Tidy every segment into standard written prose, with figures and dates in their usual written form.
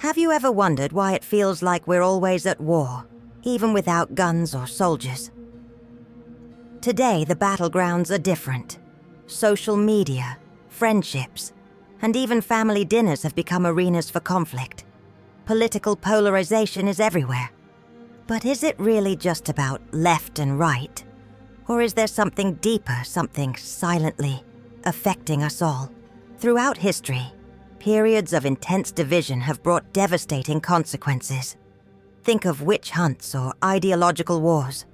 Have you ever wondered why it feels like we're always at war, even without guns or soldiers? Today, the battlegrounds are different. Social media, friendships, and even family dinners have become arenas for conflict. Political polarization is everywhere. But is it really just about left and right? Or is there something deeper, something silently affecting us all? Throughout history, periods of intense division have brought devastating consequences. Think of witch hunts or ideological wars.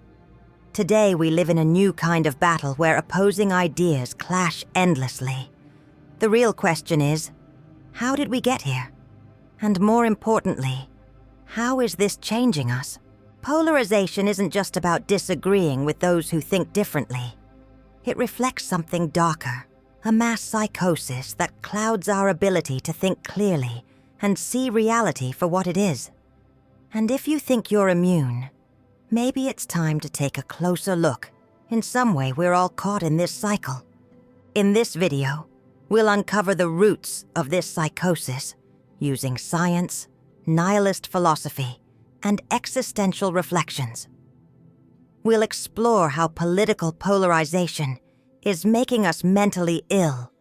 Today we live in a new kind of battle where opposing ideas clash endlessly. The real question is, how did we get here? And more importantly, how is this changing us? Polarization isn't just about disagreeing with those who think differently. It reflects something darker. A mass psychosis that clouds our ability to think clearly and see reality for what it is. And if you think you're immune, maybe it's time to take a closer look. In some way, we're all caught in this cycle. In this video, we'll uncover the roots of this psychosis using science, nihilist philosophy, and existential reflections. We'll explore how political polarization is making us mentally ill,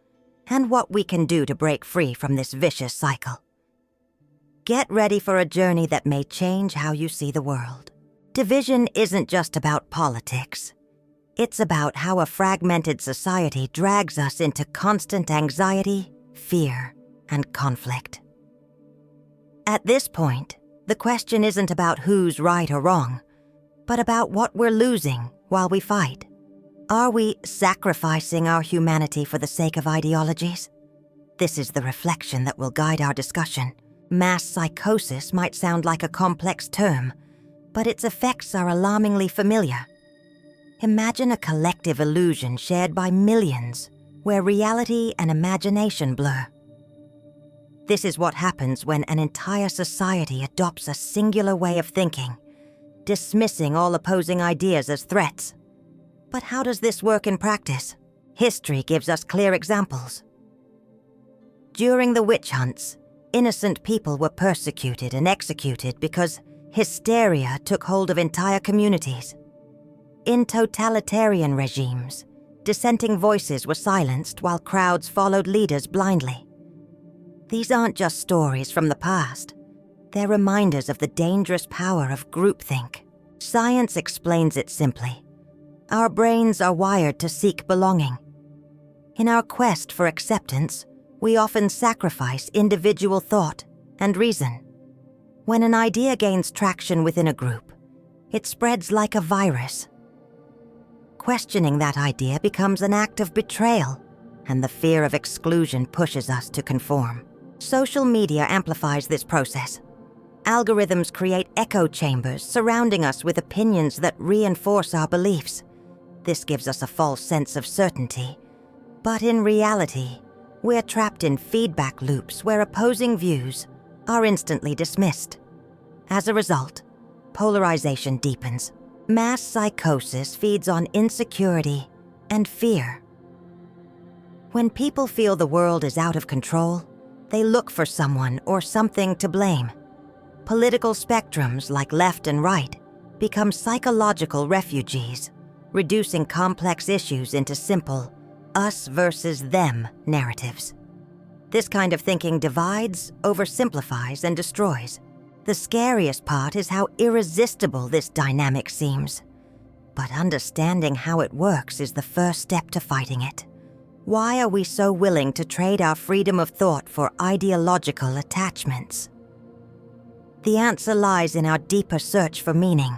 and what we can do to break free from this vicious cycle. Get ready for a journey that may change how you see the world. Division isn't just about politics. It's about how a fragmented society drags us into constant anxiety, fear, and conflict. At this point, the question isn't about who's right or wrong, but about what we're losing while we fight. Are we sacrificing our humanity for the sake of ideologies? This is the reflection that will guide our discussion. Mass psychosis might sound like a complex term, but its effects are alarmingly familiar. Imagine a collective illusion shared by millions, where reality and imagination blur. This is what happens when an entire society adopts a singular way of thinking, dismissing all opposing ideas as threats. But how does this work in practice? History gives us clear examples. During the witch hunts, innocent people were persecuted and executed because hysteria took hold of entire communities. In totalitarian regimes, dissenting voices were silenced while crowds followed leaders blindly. These aren't just stories from the past. They're reminders of the dangerous power of groupthink. Science explains it simply. Our brains are wired to seek belonging. In our quest for acceptance, we often sacrifice individual thought and reason. When an idea gains traction within a group, it spreads like a virus. Questioning that idea becomes an act of betrayal, and the fear of exclusion pushes us to conform. Social media amplifies this process. Algorithms create echo chambers surrounding us with opinions that reinforce our beliefs. This gives us a false sense of certainty. But in reality, we're trapped in feedback loops where opposing views are instantly dismissed. As a result, polarization deepens. Mass psychosis feeds on insecurity and fear. When people feel the world is out of control, they look for someone or something to blame. Political spectrums like left and right become psychological refugees, reducing complex issues into simple us versus them narratives. This kind of thinking divides, oversimplifies, and destroys. The scariest part is how irresistible this dynamic seems. But understanding how it works is the first step to fighting it. Why are we so willing to trade our freedom of thought for ideological attachments? The answer lies in our deeper search for meaning,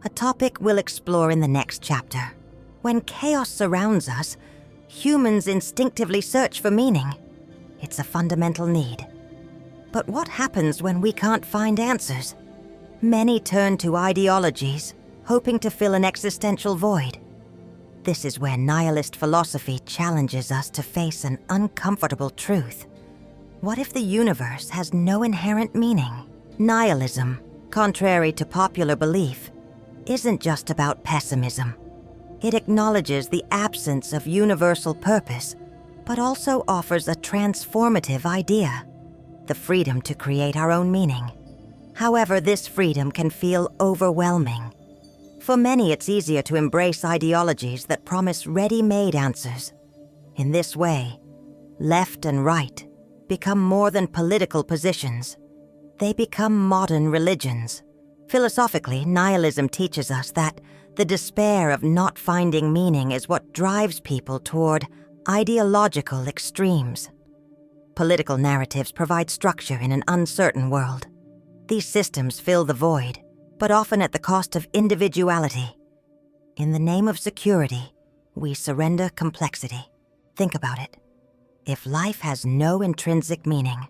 a topic we'll explore in the next chapter. When chaos surrounds us, humans instinctively search for meaning. It's a fundamental need. But what happens when we can't find answers? Many turn to ideologies, hoping to fill an existential void. This is where nihilist philosophy challenges us to face an uncomfortable truth. What if the universe has no inherent meaning? Nihilism, contrary to popular belief, isn't just about pessimism. It acknowledges the absence of universal purpose, but also offers a transformative idea. the freedom to create our own meaning. However, this freedom can feel overwhelming. For many, it's easier to embrace ideologies that promise ready-made answers. In this way, left and right become more than political positions. They become modern religions. Philosophically, nihilism teaches us that the despair of not finding meaning is what drives people toward ideological extremes. Political narratives provide structure in an uncertain world. These systems fill the void, but often at the cost of individuality. In the name of security, we surrender complexity. Think about it. If life has no intrinsic meaning,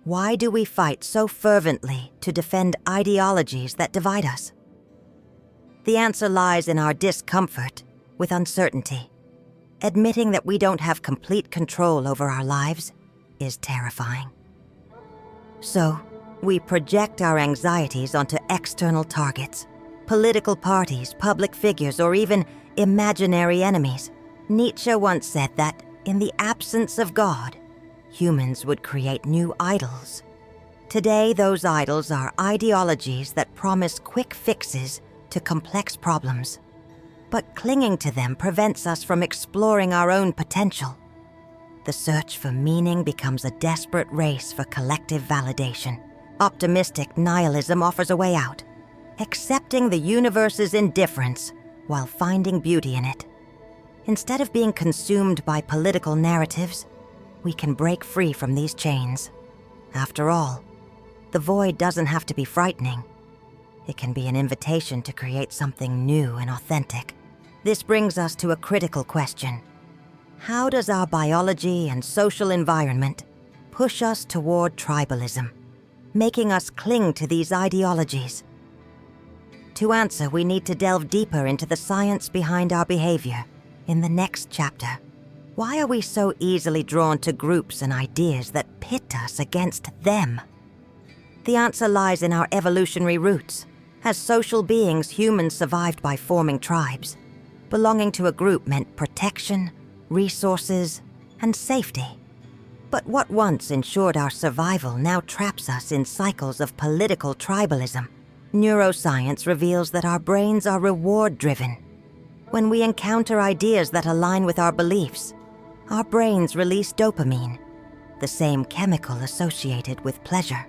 why do we fight so fervently to defend ideologies that divide us? The answer lies in our discomfort with uncertainty. Admitting that we don't have complete control over our lives is terrifying. So, we project our anxieties onto external targets, political parties, public figures, or even imaginary enemies. Nietzsche once said that, in the absence of God, humans would create new idols. Today, those idols are ideologies that promise quick fixes to complex problems. But clinging to them prevents us from exploring our own potential. The search for meaning becomes a desperate race for collective validation. Optimistic nihilism offers a way out, accepting the universe's indifference while finding beauty in it. Instead of being consumed by political narratives, we can break free from these chains. After all, the void doesn't have to be frightening. It can be an invitation to create something new and authentic. This brings us to a critical question. How does our biology and social environment push us toward tribalism, making us cling to these ideologies? To answer, we need to delve deeper into the science behind our behavior in the next chapter. Why are we so easily drawn to groups and ideas that pit us against them? The answer lies in our evolutionary roots. As social beings, humans survived by forming tribes. Belonging to a group meant protection, resources, and safety. But what once ensured our survival now traps us in cycles of political tribalism. Neuroscience reveals that our brains are reward-driven. When we encounter ideas that align with our beliefs, our brains release dopamine, the same chemical associated with pleasure.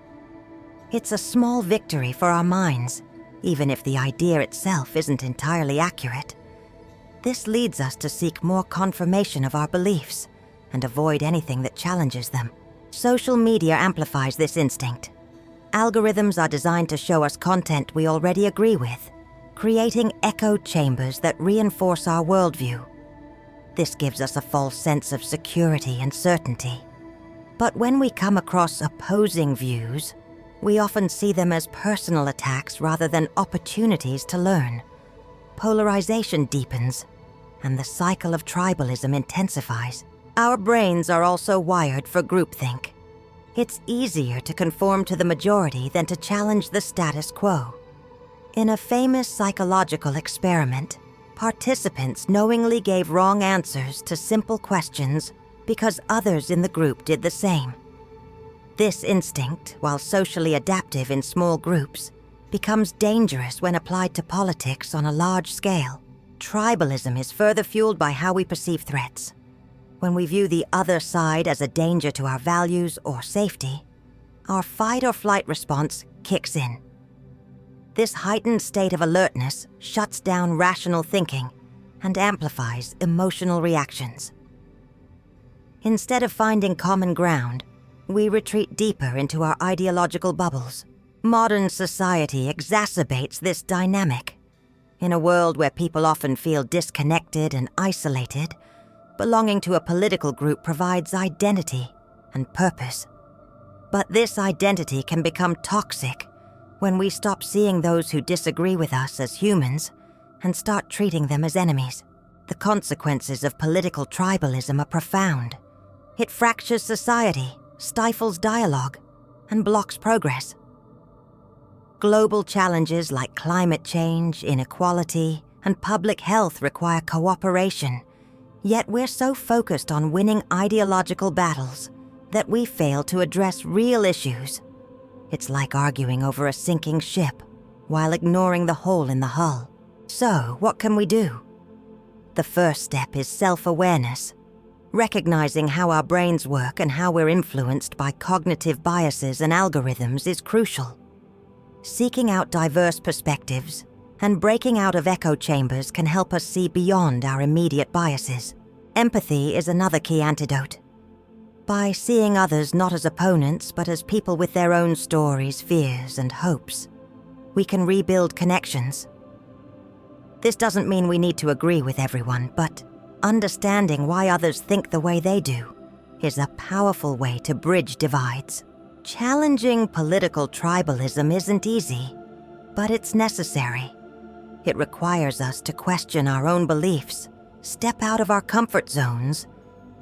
It's a small victory for our minds, even if the idea itself isn't entirely accurate. This leads us to seek more confirmation of our beliefs and avoid anything that challenges them. Social media amplifies this instinct. Algorithms are designed to show us content we already agree with, creating echo chambers that reinforce our worldview. This gives us a false sense of security and certainty. But when we come across opposing views, we often see them as personal attacks rather than opportunities to learn. Polarization deepens, and the cycle of tribalism intensifies. Our brains are also wired for groupthink. It's easier to conform to the majority than to challenge the status quo. In a famous psychological experiment, participants knowingly gave wrong answers to simple questions because others in the group did the same. This instinct, while socially adaptive in small groups, becomes dangerous when applied to politics on a large scale. Tribalism is further fueled by how we perceive threats. When we view the other side as a danger to our values or safety, our fight or flight response kicks in. This heightened state of alertness shuts down rational thinking and amplifies emotional reactions. Instead of finding common ground, we retreat deeper into our ideological bubbles. Modern society exacerbates this dynamic. In a world where people often feel disconnected and isolated, belonging to a political group provides identity and purpose. But this identity can become toxic when we stop seeing those who disagree with us as humans and start treating them as enemies. The consequences of political tribalism are profound. It fractures society, stifles dialogue, and blocks progress. Global challenges like climate change, inequality, and public health require cooperation. Yet we're so focused on winning ideological battles, that we fail to address real issues. It's like arguing over a sinking ship while ignoring the hole in the hull. So, what can we do? The first step is self-awareness. Recognizing how our brains work and how we're influenced by cognitive biases and algorithms is crucial. Seeking out diverse perspectives and breaking out of echo chambers can help us see beyond our immediate biases. Empathy is another key antidote. By seeing others not as opponents but as people with their own stories, fears, and hopes, we can rebuild connections. This doesn't mean we need to agree with everyone, but understanding why others think the way they do is a powerful way to bridge divides. Challenging political tribalism isn't easy, but it's necessary. It requires us to question our own beliefs, step out of our comfort zones,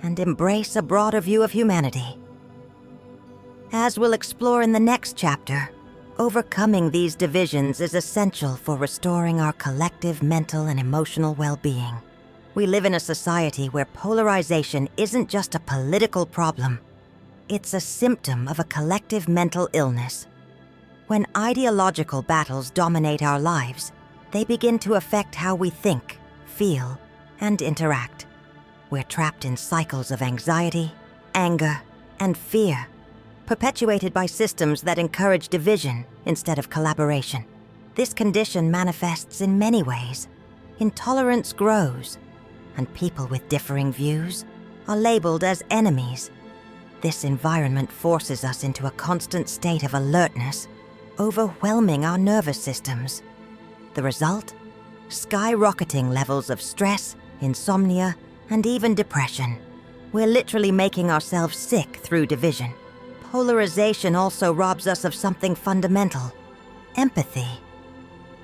and embrace a broader view of humanity. As we'll explore in the next chapter, overcoming these divisions is essential for restoring our collective mental and emotional well-being. We live in a society where polarization isn't just a political problem. It's a symptom of a collective mental illness. When ideological battles dominate our lives, they begin to affect how we think, feel, and interact. We're trapped in cycles of anxiety, anger, and fear, perpetuated by systems that encourage division instead of collaboration. This condition manifests in many ways. Intolerance grows, and people with differing views are labeled as enemies. This environment forces us into a constant state of alertness, overwhelming our nervous systems. The result? Skyrocketing levels of stress, insomnia, and even depression. We're literally making ourselves sick through division. Polarization also robs us of something fundamental: empathy.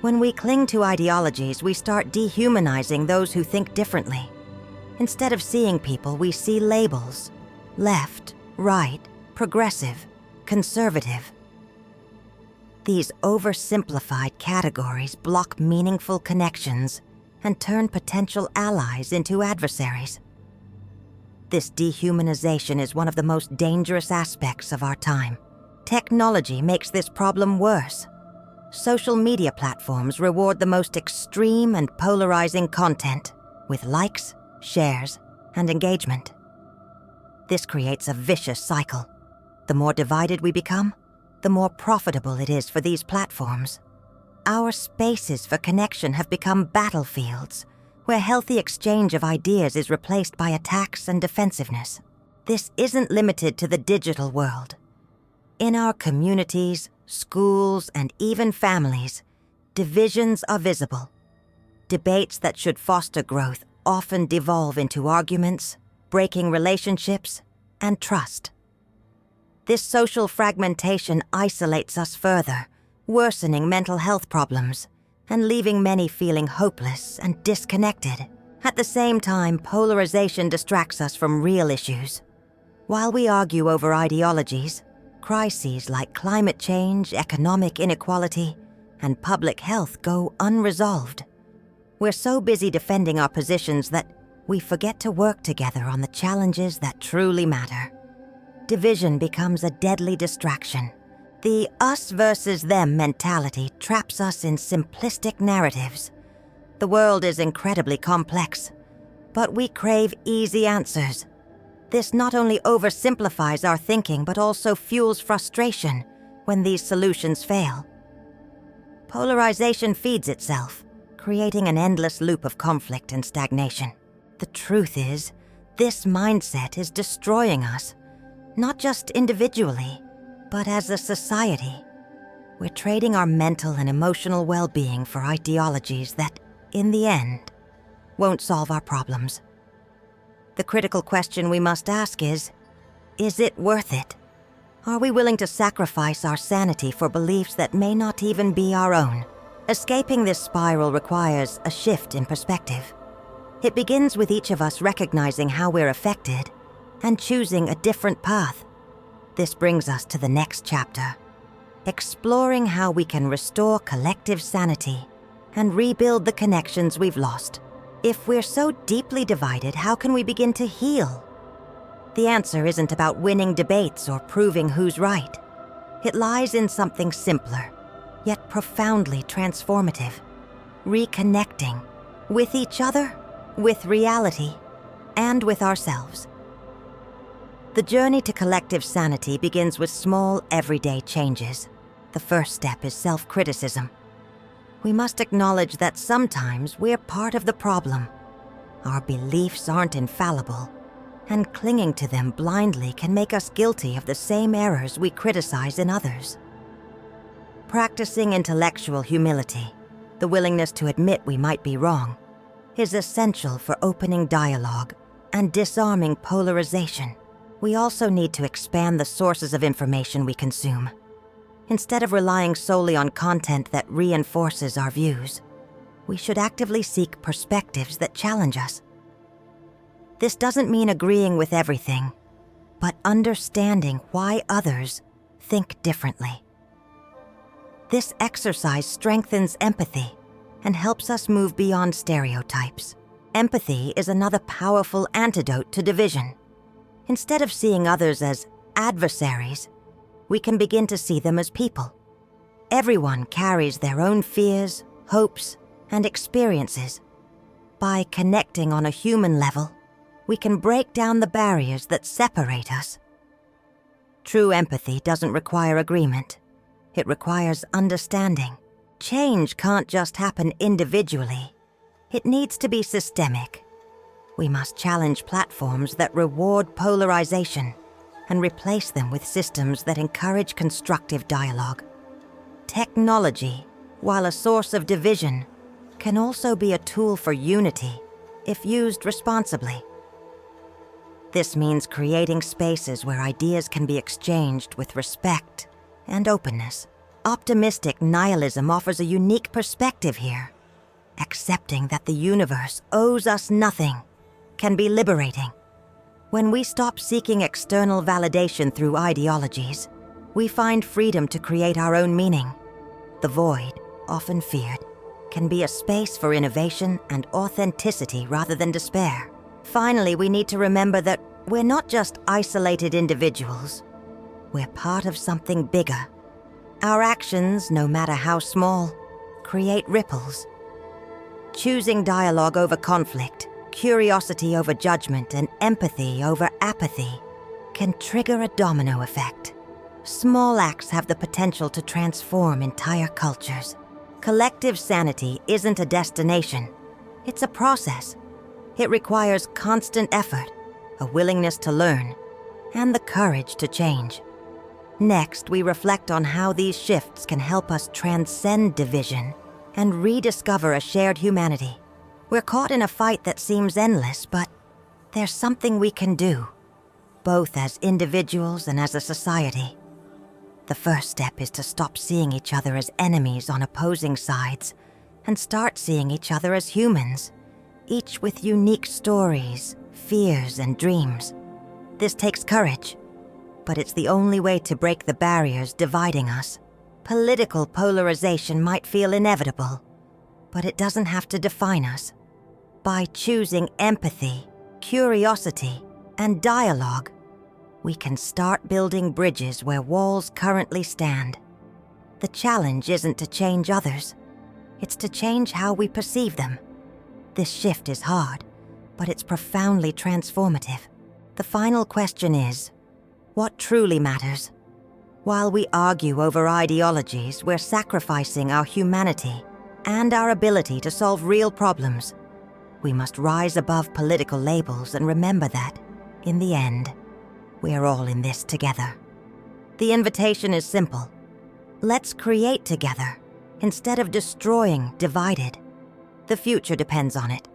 When we cling to ideologies, we start dehumanizing those who think differently. Instead of seeing people, we see labels: left, right, progressive, conservative. These oversimplified categories block meaningful connections and turn potential allies into adversaries. This dehumanization is one of the most dangerous aspects of our time. Technology makes this problem worse. Social media platforms reward the most extreme and polarizing content with likes, shares, and engagement. This creates a vicious cycle. The more divided we become, the more profitable it is for these platforms. Our spaces for connection have become battlefields, where healthy exchange of ideas is replaced by attacks and defensiveness. This isn't limited to the digital world. In our communities, schools, and even families, divisions are visible. Debates that should foster growth often devolve into arguments, breaking relationships, and trust. This social fragmentation isolates us further, worsening mental health problems and leaving many feeling hopeless and disconnected. At the same time, polarization distracts us from real issues. While we argue over ideologies, crises like climate change, economic inequality, and public health go unresolved. We're so busy defending our positions that we forget to work together on the challenges that truly matter. Division becomes a deadly distraction. The us versus them mentality traps us in simplistic narratives. The world is incredibly complex, but we crave easy answers. This not only oversimplifies our thinking, but also fuels frustration when these solutions fail. Polarization feeds itself, creating an endless loop of conflict and stagnation. The truth is, this mindset is destroying us, not just individually, but as a society. We're trading our mental and emotional well-being for ideologies that, in the end, won't solve our problems. The critical question we must ask is it worth it? Are we willing to sacrifice our sanity for beliefs that may not even be our own? Escaping this spiral requires a shift in perspective. It begins with each of us recognizing how we're affected and choosing a different path. This brings us to the next chapter, exploring how we can restore collective sanity and rebuild the connections we've lost. If we're so deeply divided, how can we begin to heal? The answer isn't about winning debates or proving who's right. It lies in something simpler, yet profoundly transformative. Reconnecting with each other, with reality, and with ourselves. The journey to collective sanity begins with small, everyday changes. The first step is self-criticism. We must acknowledge that sometimes we're part of the problem. Our beliefs aren't infallible, and clinging to them blindly can make us guilty of the same errors we criticize in others. Practicing intellectual humility, the willingness to admit we might be wrong, is essential for opening dialogue and disarming polarization. We also need to expand the sources of information we consume. Instead of relying solely on content that reinforces our views, we should actively seek perspectives that challenge us. This doesn't mean agreeing with everything, but understanding why others think differently. This exercise strengthens empathy and helps us move beyond stereotypes. Empathy is another powerful antidote to division. Instead of seeing others as adversaries, we can begin to see them as people. Everyone carries their own fears, hopes, and experiences. By connecting on a human level, we can break down the barriers that separate us. True empathy doesn't require agreement. It requires understanding. Change can't just happen individually. It needs to be systemic. We must challenge platforms that reward polarization and replace them with systems that encourage constructive dialogue. Technology, while a source of division, can also be a tool for unity if used responsibly. This means creating spaces where ideas can be exchanged with respect and openness. Optimistic nihilism offers a unique perspective here. Accepting that the universe owes us nothing can be liberating. When we stop seeking external validation through ideologies, we find freedom to create our own meaning. The void, often feared, can be a space for innovation and authenticity rather than despair. Finally, we need to remember that we're not just isolated individuals. We're part of something bigger. Our actions, no matter how small, create ripples. Choosing dialogue over conflict, curiosity over judgment, and empathy over apathy can trigger a domino effect. Small acts have the potential to transform entire cultures. Collective sanity isn't a destination. It's a process. It requires constant effort, a willingness to learn, and the courage to change. Next, we reflect on how these shifts can help us transcend division and rediscover a shared humanity. We're caught in a fight that seems endless, but there's something we can do, both as individuals and as a society. The first step is to stop seeing each other as enemies on opposing sides and start seeing each other as humans, each with unique stories, fears, and dreams. This takes courage, but it's the only way to break the barriers dividing us. Political polarization might feel inevitable, but it doesn't have to define us. By choosing empathy, curiosity, and dialogue, we can start building bridges where walls currently stand. The challenge isn't to change others, it's to change how we perceive them. This shift is hard, but it's profoundly transformative. The final question is, what truly matters? While we argue over ideologies, we're sacrificing our humanity and our ability to solve real problems. We must rise above political labels and remember that, in the end, we're all in this together. The invitation is simple. Let's create together, instead of destroying divided. The future depends on it.